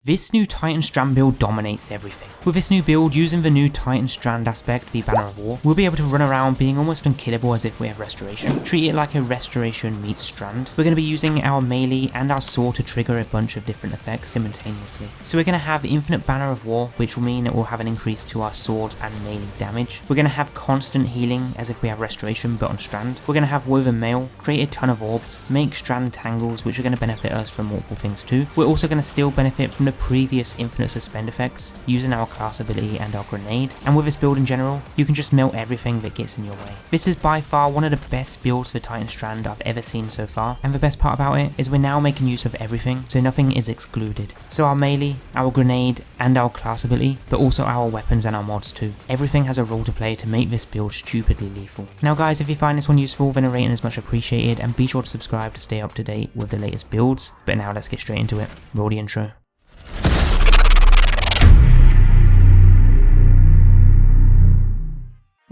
This new Titan Strand build dominates everything. With this new build, using the new Titan Strand aspect, the Banner of War, we'll be able to run around being almost unkillable as if we have restoration. Treat it like a restoration meets strand. We're going to be using our melee and our sword to trigger a bunch of different effects simultaneously. So we're going to have infinite Banner of War, which will mean it will have an increase to our swords and melee damage. We're going to have constant healing as if we have restoration but on strand. We're going to have woven mail, create a ton of orbs, make strand tangles which are going to benefit us from multiple things too. We're also going to still benefit from the previous infinite suspend effects using our class ability and our grenade, and with this build in general you can just melt everything that gets in your way. This is by far one of the best builds for Titan Strand I've ever seen so far, and the best part about it is we're now making use of everything, so nothing is excluded. So our melee, our grenade and our class ability, but also our weapons and our mods too. Everything has a role to play to make this build stupidly lethal. Now guys, if you find this one useful, then a rating is much appreciated, and be sure to subscribe to stay up to date with the latest builds. But now let's get straight into it. Roll the intro.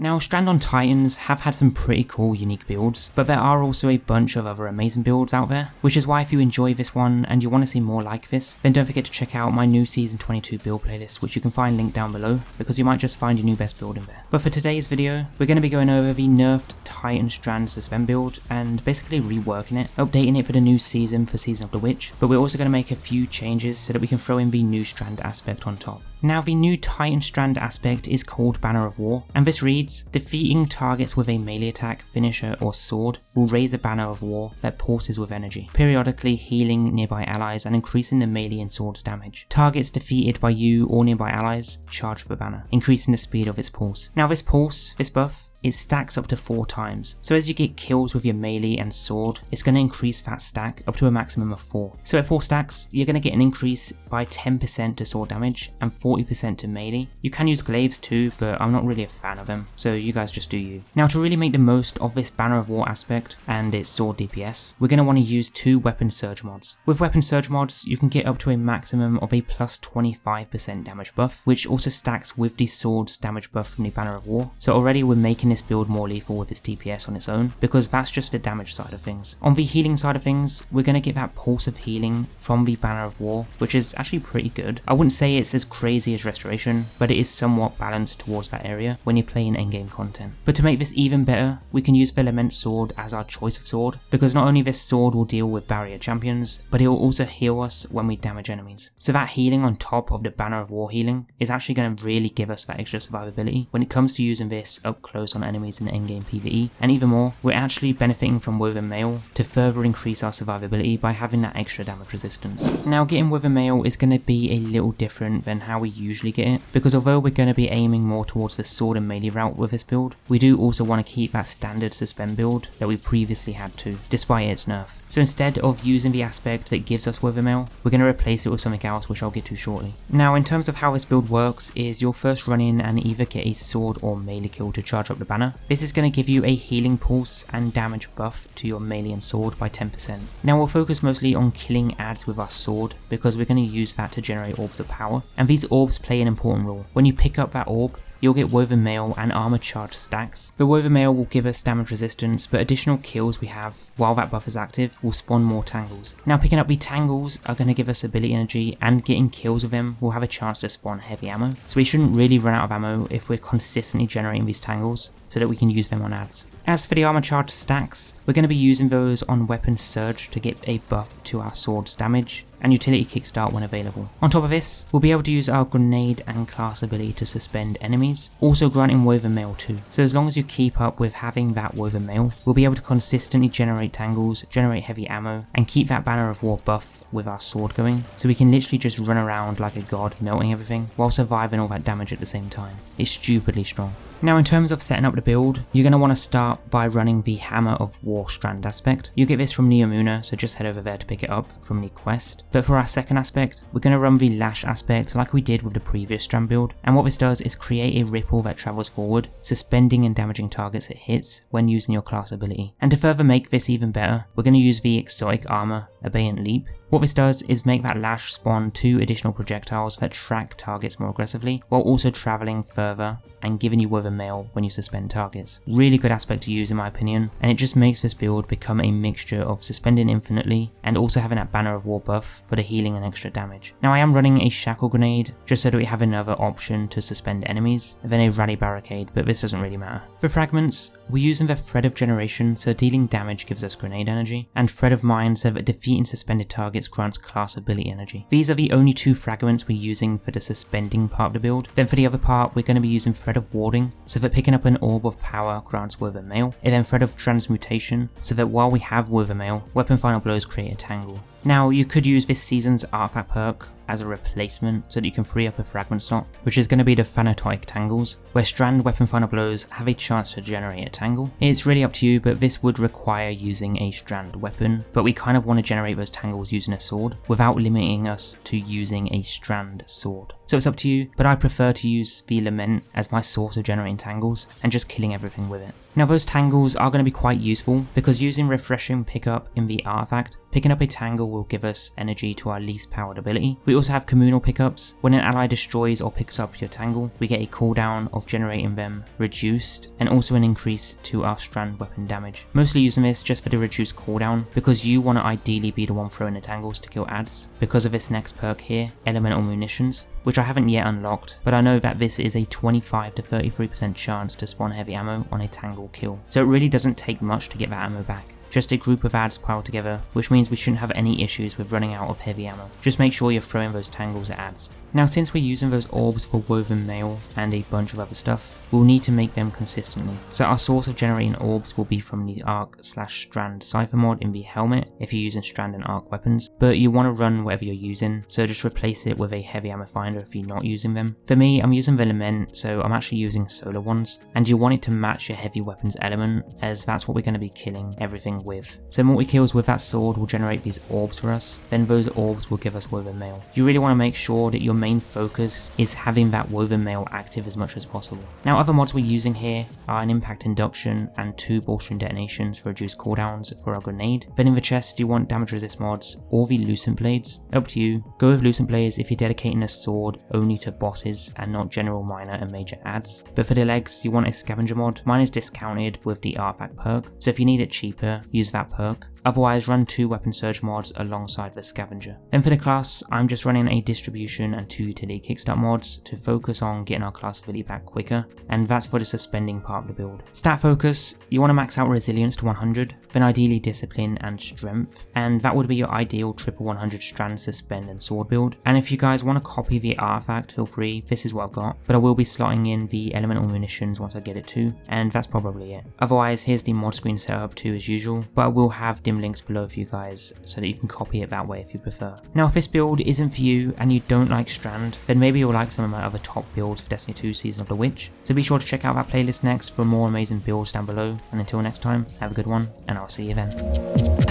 Now, Strand on Titans have had some pretty cool unique builds, but there are also a bunch of other amazing builds out there, which is why if you enjoy this one and you want to see more like this, then don't forget to check out my new Season 22 build playlist, which you can find linked down below, because you might just find your new best build in there. But for today's video, we're going to be going over the nerfed Titan Strand suspend build and basically reworking it, updating it for the new season for Season of the Witch, but we're also going to make a few changes so that we can throw in the new Strand aspect on top. Now, the new Titan Strand aspect is called Banner of War, and this reads: defeating targets with a melee attack, finisher or sword will raise a Banner of War that pulses with energy, periodically healing nearby allies and increasing the melee and swords damage. Targets defeated by you or nearby allies charge the banner, increasing the speed of its pulse. Now this buff, it stacks up to 4 times, so as you get kills with your melee and sword, it's going to increase that stack up to a maximum of 4. So at 4 stacks, you're going to get an increase by 10% to sword damage and 40% to melee. You can use glaives too, but I'm not really a fan of them, so you guys just do you. Now, to really make the most of this Banner of War aspect and its sword DPS, we're going to want to use 2 weapon surge mods. With weapon surge mods, you can get up to a maximum of a plus 25% damage buff, which also stacks with the sword's damage buff from the Banner of War. So already we're making this build more lethal with its DPS on its own, because that's just the damage side of things. On the healing side of things, we're going to get that pulse of healing from the Banner of War, which is actually pretty good. I wouldn't say it's as crazy as restoration, but it is somewhat balanced towards that area when you're playing endgame content. But to make this even better, we can use the Lament Sword as our choice of sword, because not only this sword will deal with barrier champions, but it will also heal us when we damage enemies. So that healing on top of the Banner of War healing is actually going to really give us that extra survivability when it comes to using this up close on enemies in endgame PvE, and even more, we're actually benefiting from woven mail to further increase our survivability by having that extra damage resistance. Now, getting woven mail is going to be a little different than how we usually get it, because although we're going to be aiming more towards the sword and melee route with this build, we do also want to keep that standard suspend build that we previously had to, despite its nerf. So instead of using the aspect that gives us woven mail, we're going to replace it with something else, which I'll get to shortly. Now, in terms of how this build works, is you'll first run in and either get a sword or melee kill to charge up the banner. This is going to give you a healing pulse and damage buff to your melee and sword by 10%. Now we'll focus mostly on killing adds with our sword, because we're going to use that to generate orbs of power, and these orbs play an important role. When you pick up that orb, you'll get woven mail and armor charge stacks. The woven mail will give us damage resistance, but additional kills we have while that buff is active will spawn more tangles. Now, picking up the tangles are going to give us ability energy, and getting kills with them will have a chance to spawn heavy ammo. So we shouldn't really run out of ammo if we're consistently generating these tangles, so that we can use them on adds. As for the armor charge stacks, we're going to be using those on weapon surge to get a buff to our sword's damage, and utility kickstart when available. On top of this, we'll be able to use our grenade and class ability to suspend enemies, also granting woven mail too. So as long as you keep up with having that woven mail, we'll be able to consistently generate tangles, generate heavy ammo, and keep that Banner of War buff with our sword going, so we can literally just run around like a god, melting everything while surviving all that damage at the same time. It's stupidly strong. Now, in terms of setting up the build, you're going to want to start by running the Hammer of War Strand aspect. You get this from Neomuna, so just head over there to pick it up from the quest. But for our second aspect, we're going to run the Lash aspect like we did with the previous Strand build, and what this does is create a ripple that travels forward, suspending and damaging targets it hits when using your class ability. And to further make this even better, we're going to use the Exotic armor Abeyant Leap. What this does is make that lash spawn 2 additional projectiles that track targets more aggressively, while also travelling further and giving you Woven Mail when you suspend targets. Really good aspect to use in my opinion, and it just makes this build become a mixture of suspending infinitely and also having that Banner of War buff for the healing and extra damage. Now I am running a Shackle Grenade just so that we have another option to suspend enemies, and then a Rally Barricade, but this doesn't really matter. For fragments, we're using the Thread of Generation so dealing damage gives us grenade energy, and Thread of Mind so that defeating suspended targets grants class ability energy. These are the only 2 fragments we're using for the suspending part of the build. Then for the other part, we're going to be using Thread of Warding so that picking up an Orb of Power grants Woven Mail, and then Thread of Transmutation so that while we have Woven Mail, Weapon Final Blows create a Tangle. Now you could use this season's artifact perk as a replacement so that you can free up a fragment slot, which is going to be the Thanatotic Tangles, where Strand Weapon Final Blows have a chance to generate a tangle. It's really up to you, but this would require using a Strand weapon, but we kind of want to generate those tangles using a sword without limiting us to using a Strand sword. So it's up to you, but I prefer to use the Lament as my source of generating tangles and just killing everything with it. Now those tangles are going to be quite useful because using Refreshing Pickup in the artifact, picking up a tangle will give us energy to our least powered ability. We also have communal pickups. When an ally destroys or picks up your tangle, we get a cooldown of generating them reduced and also an increase to our Strand weapon damage. Mostly using this just for the reduced cooldown because you want to ideally be the one throwing the tangles to kill adds because of this next perk here, Elemental Munitions, which I haven't yet unlocked, but I know that this is a 25 to 33% chance to spawn heavy ammo on a tangle kill. So it really doesn't take much to get that ammo back. Just a group of adds piled together, which means we shouldn't have any issues with running out of heavy ammo. Just make sure you're throwing those tangles at adds. Now since we're using those orbs for Woven Mail and a bunch of other stuff, we'll need to make them consistently. So our source of generating orbs will be from the Arc/Strand Cypher mod in the helmet if you're using Strand and Arc weapons, but you want to run whatever you're using, so just replace it with a heavy ammo finder if you're not using them. For me, I'm using the Lament, so I'm actually using solar ones, and you want it to match your heavy weapons element as that's what we're going to be killing everything with. So multi-kills with that sword will generate these orbs for us, then those orbs will give us Woven Mail. You really want to make sure that your main focus is having that Woven Mail active as much as possible. Now other mods we're using here are an Impact Induction and 2 Bolstering Detonations for reduced cooldowns for our grenade. Then in the chest you want Damage Resist mods or the Lucent Blades. Up to you. Go with Lucent Blades if you're dedicating a sword only to bosses and not general minor and major adds. But for the legs you want a Scavenger mod. Mine is discounted with the Artifact perk, so if you need it cheaper, use that perk. Otherwise run 2 Weapon Surge mods alongside the Scavenger. Then for the class, I'm just running a Distribution and 2 Utility Kickstart mods to focus on getting our class ability back quicker, and that's for the suspending part of the build. Stat focus, you want to max out Resilience to 100, then ideally Discipline and Strength, and that would be your ideal triple 100 Strand, Suspend and Sword build. And if you guys want to copy the artifact, feel free, this is what I've got, but I will be slotting in the Elemental Munitions once I get it too, and that's probably it. Otherwise, here's the mod screen setup too as usual, but I will have dim links below for you guys so that you can copy it that way if you prefer. Now if this build isn't for you and you don't like Strand, then maybe you'll like some of my other top builds for Destiny 2 Season of the Witch, so be sure to check out that playlist next for more amazing builds down below, and until next time, have a good one, and I'll see you then.